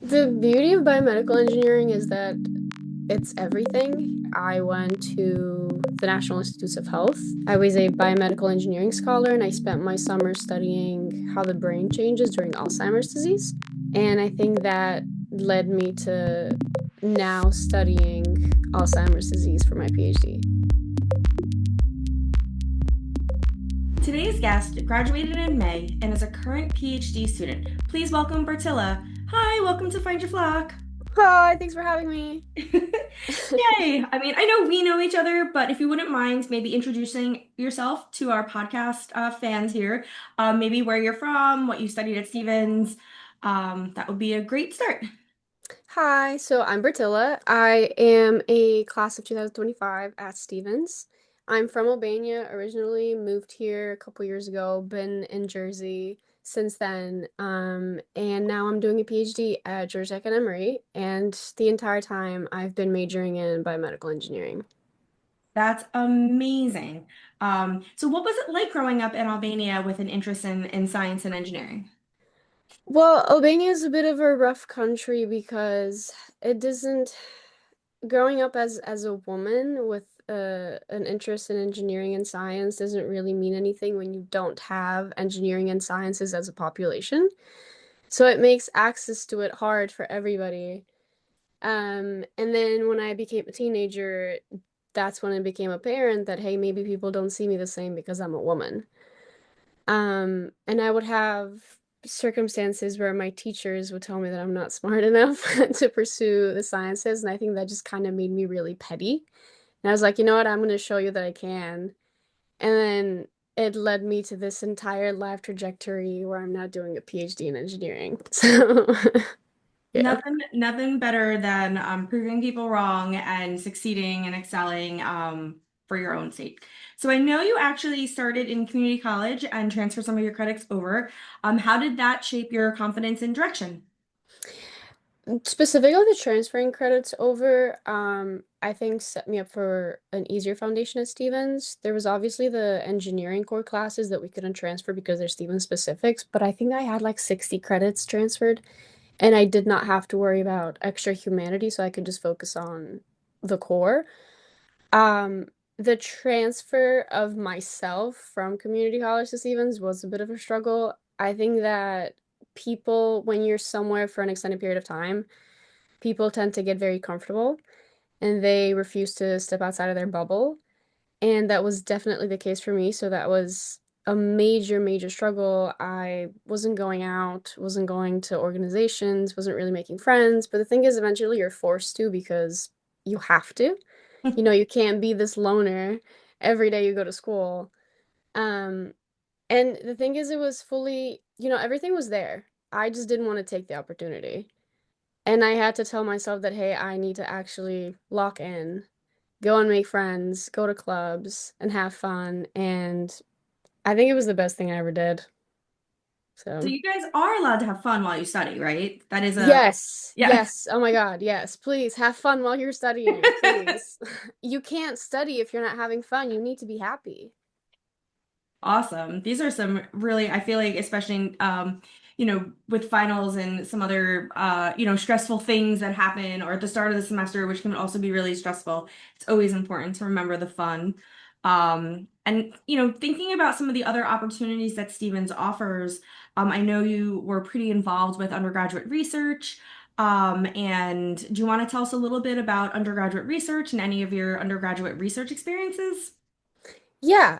The beauty of biomedical engineering is that it's everything. I went to the National Institutes of Health. I was a biomedical engineering scholar and I spent my summer studying how the brain changes during Alzheimer's disease. And I think that led me to now studying Alzheimer's disease for my PhD. Today's guest graduated in May and is a current PhD student. Please welcome Bertila. Hi, welcome to Find Your Flock. Hi, thanks for having me. Yay! I mean, I know we know each other, but if you wouldn't mind maybe introducing yourself to our podcast fans here, maybe where you're from, what you studied at Stevens, that would be a great start. Hi, so I'm Bertilla. I am a class of 2025 at Stevens. I'm from Albania, originally moved here a couple years ago, been in Jersey since then, and now I'm doing a PhD at Georgia Tech and Emory, and the entire time I've been majoring in biomedical engineering. That's amazing. So what was it like growing up in Albania with an interest in science and engineering? Well, Albania is a bit of a rough country because it doesn't growing up as a woman with an interest in engineering and science doesn't really mean anything when you don't have engineering and sciences as a population. So it makes access to it hard for everybody. And then when I became a teenager, that's when it became apparent that, hey, maybe people don't see me the same because I'm a woman. And I would have circumstances where my teachers would tell me that I'm not smart enough to pursue the sciences, and I think that just kind of made me really petty. And I was like, you know what, I'm going to show you that I can. And then it led me to this entire life trajectory where I'm now doing a PhD in engineering. So, yeah. Nothing better than proving people wrong and succeeding and excelling for your own sake. So I know you actually started in community college and transferred some of your credits over. How did that shape your confidence and direction? Specifically, the transferring credits over, I think set me up for an easier foundation at Stevens. There was obviously the engineering core classes that we couldn't transfer because they're Stevens specifics, but I think I had like 60 credits transferred, and I did not have to worry about extra humanity, so I could just focus on the core. Um, the transfer of myself from community college to Stevens was a bit of a struggle. I think that people, when you're somewhere for an extended period of time, people tend to get very comfortable and they refuse to step outside of their bubble. And that was definitely the case for me. So that was a major, major struggle. I wasn't going out, wasn't going to organizations, wasn't really making friends. But the thing is, eventually you're forced to because you have to. You know, you can't be this loner every day you go to school. Um, and the thing is, it was fully, everything was there. I just didn't want to take the opportunity. And I had to tell myself that, hey, I need to actually lock in, go and make friends, go to clubs, and have fun. And I think it was the best thing I ever did. So So, you guys are allowed to have fun while you study, right? That is a yes, yeah. yes. Oh my God, yes. Please have fun while you're studying, please. You can't study if you're not having fun. You need to be happy. Awesome. These are some really, I feel like, especially, with finals and some other, stressful things that happen or at the start of the semester, which can also be really stressful. It's always important to remember the fun. Thinking about some of the other opportunities that Stevens offers, I know you were pretty involved with undergraduate research. And do you want to tell us a little bit about undergraduate research and any of your undergraduate research experiences? Yeah.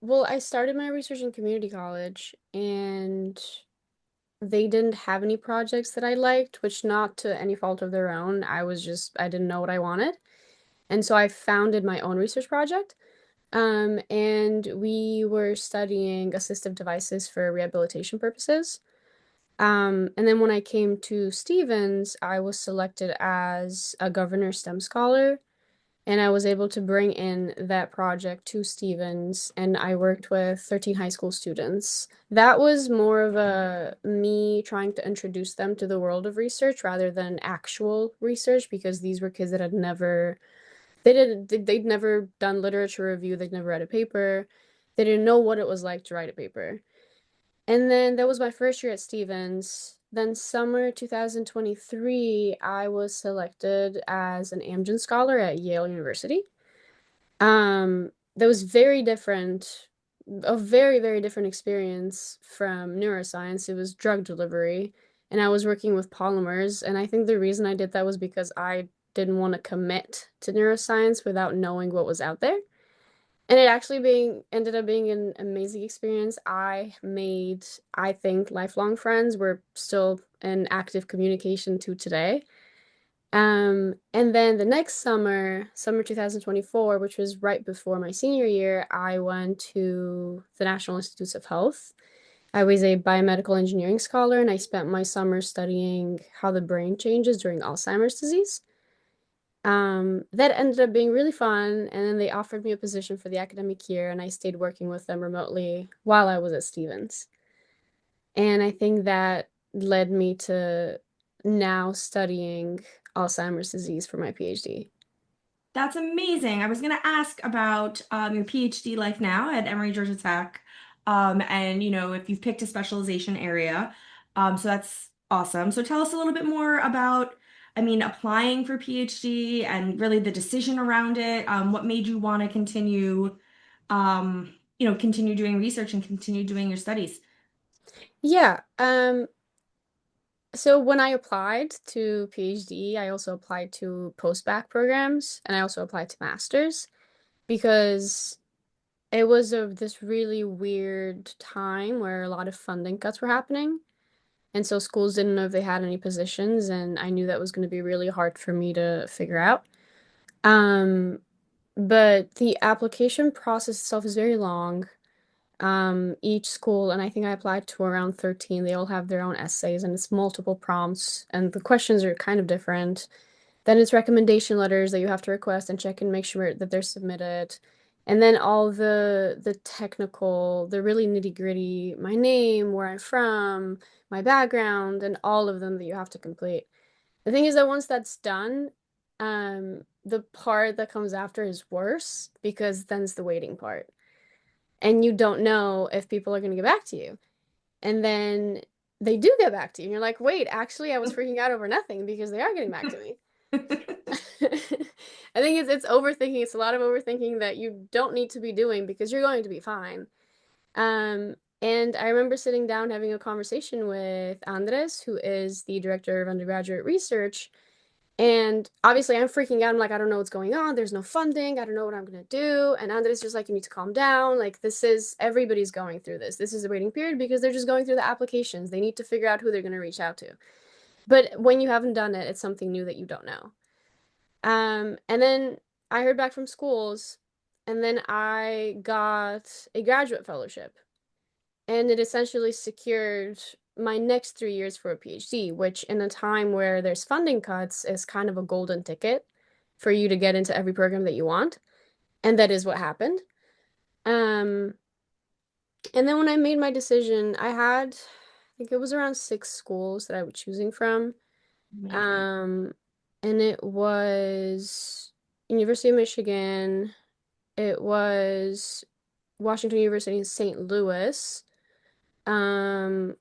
Well, I started my research in community college and they didn't have any projects that I liked, which not to any fault of their own. I didn't know what I wanted. And so I founded my own research project. And we were studying assistive devices for rehabilitation purposes. And then when I came to Stevens, I was selected as a Governor STEM scholar, and I was able to bring in that project to Stevens, and I worked with 13 high school students. That was more of a me trying to introduce them to the world of research rather than actual research because these were kids that had never they'd never done literature review, they'd never read a paper. They didn't know what it was like to write a paper. And then that was my first year at Stevens. Then summer 2023, I was selected as an Amgen Scholar at Yale University. That was very different, a very, very different experience from neuroscience. It was drug delivery, and I was working with polymers. And I think the reason I did that was because I didn't want to commit to neuroscience without knowing what was out there. And it actually being ended up being an amazing experience. I made, I think, lifelong friends. We're still in active communication to today. And then the next summer, summer 2024, which was right before my senior year, I went to the National Institutes of Health. I was a biomedical engineering scholar, and I spent my summer studying how the brain changes during Alzheimer's disease. That ended up being really fun, and then they offered me a position for the academic year, and I stayed working with them remotely while I was at Stevens. And I think that led me to now studying Alzheimer's disease for my PhD. That's amazing. I was going to ask about your PhD life now at Emory Georgia Tech, and if you've picked a specialization area. So that's awesome. So tell us a little bit more about, I mean, applying for PhD and really the decision around it. What made you want to continue doing research and continue doing your studies? Yeah, so when I applied to PhD, I also applied to post-bac programs and I also applied to masters because it was this really weird time where a lot of funding cuts were happening. And so schools didn't know if they had any positions, and I knew that was going to be really hard for me to figure out. Um, but the application process itself is very long. Each school, and I think I applied to around 13, they all have their own essays and it's multiple prompts and the questions are kind of different. Then it's recommendation letters that you have to request and check and make sure that they're submitted. And then all the technical, the really nitty-gritty, my name, where I'm from, my background, and all of them that you have to complete. The thing is that once that's done, the part that comes after is worse because then it's the waiting part and you don't know if people are going to get back to you. And then they do get back to you. And you're like, wait, actually, I was freaking out over nothing because they are getting back to me. I think it's overthinking. It's a lot of overthinking that you don't need to be doing because you're going to be fine. And I remember sitting down having a conversation with Andres, who is the director of undergraduate research, and obviously, I'm freaking out. I'm like, I don't know what's going on. There's no funding. I don't know what I'm gonna do. And Andres just like, you need to calm down. Like, this is everybody's going through this. This is a waiting period because they're just going through the applications. They need to figure out who they're gonna reach out to. But when you haven't done it, it's something new that you don't know. And then I heard back from schools, and then I got a graduate fellowship and it essentially secured my next 3 years for a PhD, which in a time where there's funding cuts is kind of a golden ticket for you to get into every program that you want. And that is what happened. Um, and then when I made my decision, I think it was around 6 schools that I was choosing from. Amazing. Um, and it was University of Michigan, it was Washington University in St. Louis, um,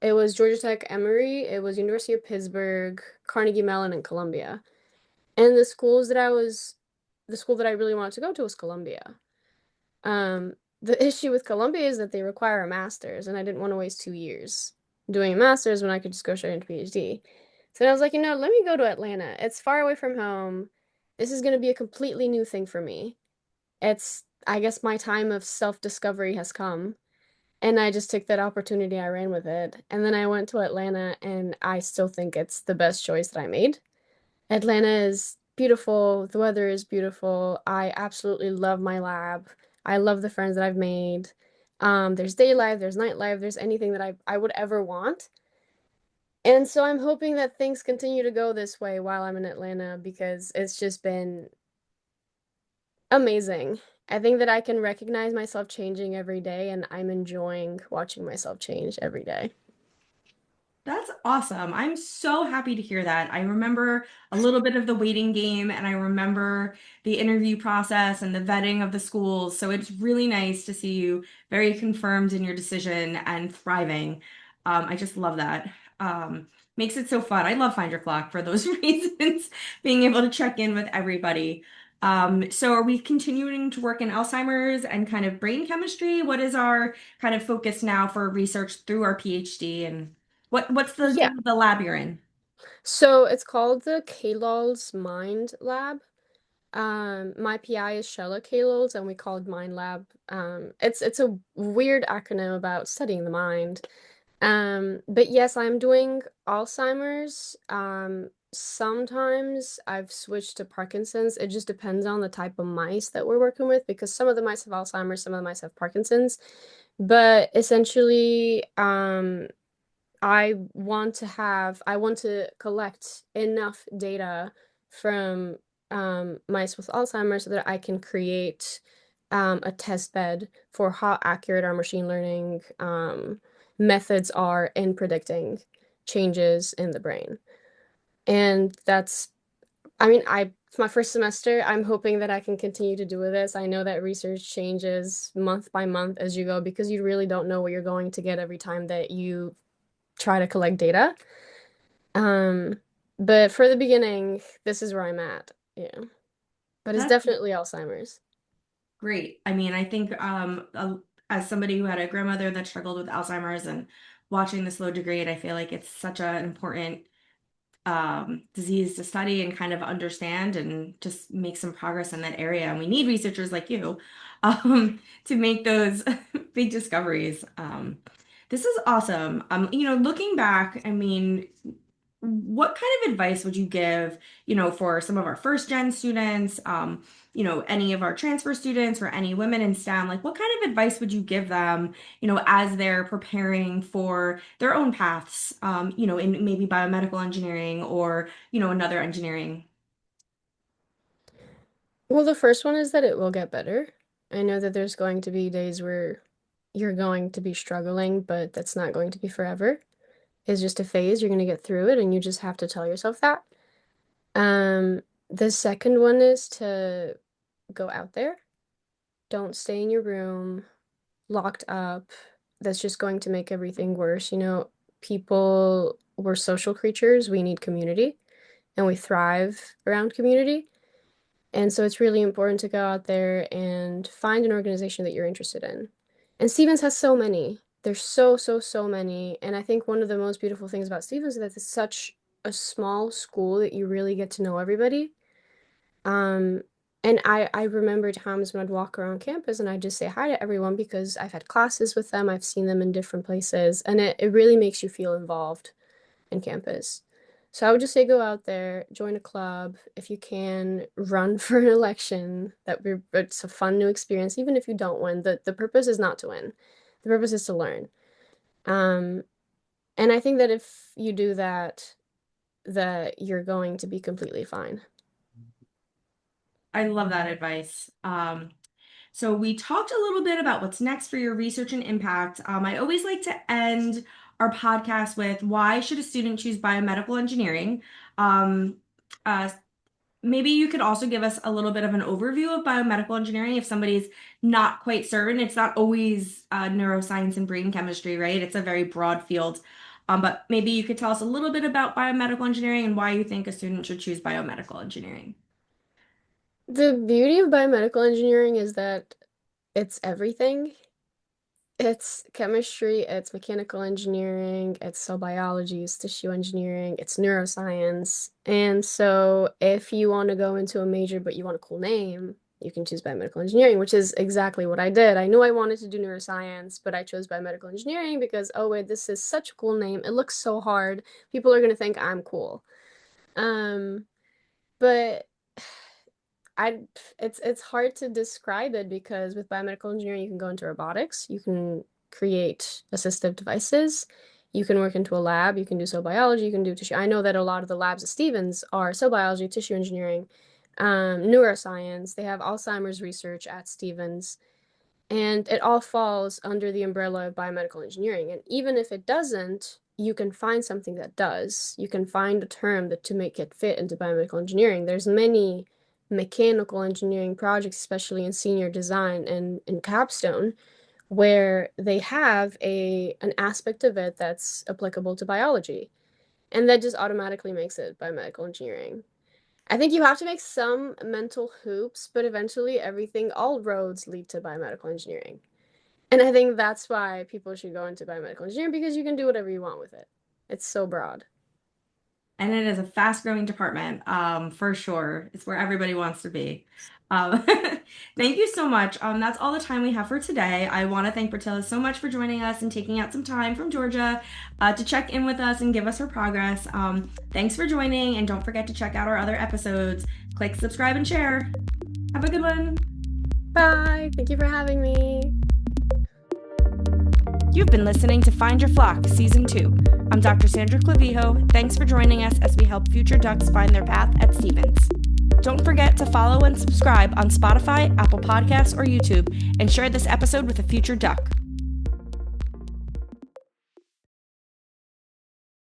it was Georgia Tech, Emory, it was University of Pittsburgh, Carnegie Mellon, and Columbia. And the school that I really wanted to go to was Columbia. The issue with Columbia is that they require a master's, and I didn't want to waste 2 years doing a master's when I could just go straight into PhD. So I was like, let me go to Atlanta. It's far away from home. This is going to be a completely new thing for me. I guess my time of self-discovery has come. And I just took that opportunity, I ran with it. And then I went to Atlanta, and I still think it's the best choice that I made. Atlanta is beautiful, the weather is beautiful. I absolutely love my lab. I love the friends that I've made. There's day life, there's night life, there's anything that I would ever want. And so I'm hoping that things continue to go this way while I'm in Atlanta because it's just been amazing. I think that I can recognize myself changing every day, and I'm enjoying watching myself change every day. That's awesome. I'm so happy to hear that. I remember a little bit of the waiting game and I remember the interview process and the vetting of the schools. So it's really nice to see you very confirmed in your decision and thriving. I just love that. Makes it so fun. I love Find Your Flock for those reasons, being able to check in with everybody. So are we continuing to work in Alzheimer's and kind of brain chemistry? What is our kind of focus now for research through our PhD, and what's the Yeah. name of the lab you're in? So it's called the Kalol's Mind Lab. My PI is Shella Kalol's, and we call it Mind Lab. It's a weird acronym about studying the mind. But yes, I'm doing Alzheimer's. Sometimes I've switched to Parkinson's. It just depends on the type of mice that we're working with because some of the mice have Alzheimer's, some of the mice have Parkinson's. But essentially, I want to collect enough data from mice with Alzheimer's so that I can create a test bed for how accurate our machine learning methods are in predicting changes in the brain. And that's, I mean, it's my first semester. I'm hoping that I can continue to do with this. I know that research changes month by month as you go because you really don't know what you're going to get every time that you try to collect data. Um, but for the beginning, this is where I'm at. Yeah. But it's That's definitely Alzheimer's. great. I mean, I think as somebody who had a grandmother that struggled with Alzheimer's and watching the slow degrade, I feel like it's such an important disease to study and kind of understand and just make some progress in that area. And we need researchers like you to make those big discoveries. This is awesome. Looking back, I mean, what kind of advice would you give, for some of our first gen students, any of our transfer students or any women in STEM? Like, what kind of advice would you give them, as they're preparing for their own paths, in maybe biomedical engineering or, another engineering? Well, the first one is that it will get better. I know that there's going to be days where you're going to be struggling, but that's not going to be forever. It's just a phase. You're going to get through it, and you just have to tell yourself that. The second one is to go out there. Don't stay in your room, locked up. That's just going to make everything worse. We're social creatures. We need community, and we thrive around community. And so it's really important to go out there and find an organization that you're interested in. And Stevens has so many. There's so many. And I think one of the most beautiful things about Stevens is that it's such a small school that you really get to know everybody. Um, and I remember times when I'd walk around campus and I'd just say hi to everyone because I've had classes with them, I've seen them in different places, and it really makes you feel involved in campus. So I would just say go out there, join a club, if you can, run for an election. It's a fun new experience, even if you don't win. The purpose is not to win. The purpose is to learn. Um, and I think that if you do that, that you're going to be completely fine. I love that advice. So we talked a little bit about what's next for your research and impact. I always like to end our podcast with why should a student choose biomedical engineering? Um, uh, Maybe you could also give us a little bit of an overview of biomedical engineering if somebody's not quite certain. It's not always neuroscience and brain chemistry, right? It's a very broad field. But maybe you could tell us a little bit about biomedical engineering and why you think a student should choose biomedical engineering. The beauty of biomedical engineering is that it's everything. It's chemistry, it's mechanical engineering, it's cell biology, it's tissue engineering, it's neuroscience. And so if you want to go into a major but you want a cool name, you can choose biomedical engineering, which is exactly what I did. I knew I wanted to do neuroscience, but I chose biomedical engineering because, oh wait, this is such a cool name. It looks so hard. People are going to think I'm cool. Um, but I it's hard to describe it because with biomedical engineering you can go into robotics, you can create assistive devices, you can work into a lab, you can do cell biology, you can do tissue. I know that a lot of the labs at Stevens are cell biology, tissue engineering, neuroscience. They have Alzheimer's research at Stevens. And it all falls under the umbrella of biomedical engineering. And even if it doesn't, you can find something that does. You can find a term that to make it fit into biomedical engineering. There's many mechanical engineering projects, especially in senior design and in capstone, where they have an aspect of it that's applicable to biology. And that just automatically makes it biomedical engineering. I think you have to make some mental hoops, but eventually all roads lead to biomedical engineering. And I think that's why people should go into biomedical engineering because you can do whatever you want with it. It's so broad. And it is a fast-growing department, for sure. It's where everybody wants to be. Um, thank you so much. That's all the time we have for today. I want to thank Bertila so much for joining us and taking out some time from Georgia to check in with us and give us her progress. Thanks for joining, and don't forget to check out our other episodes. Click subscribe and share. Have a good one. Bye. Thank you for having me. You've been listening to Find Your Flock, Season 2. I'm Dr. Sandra Clavijo. Thanks for joining us as we help future ducks find their path at Stevens. Don't forget to follow and subscribe on Spotify, Apple Podcasts, or YouTube, and share this episode with a future duck.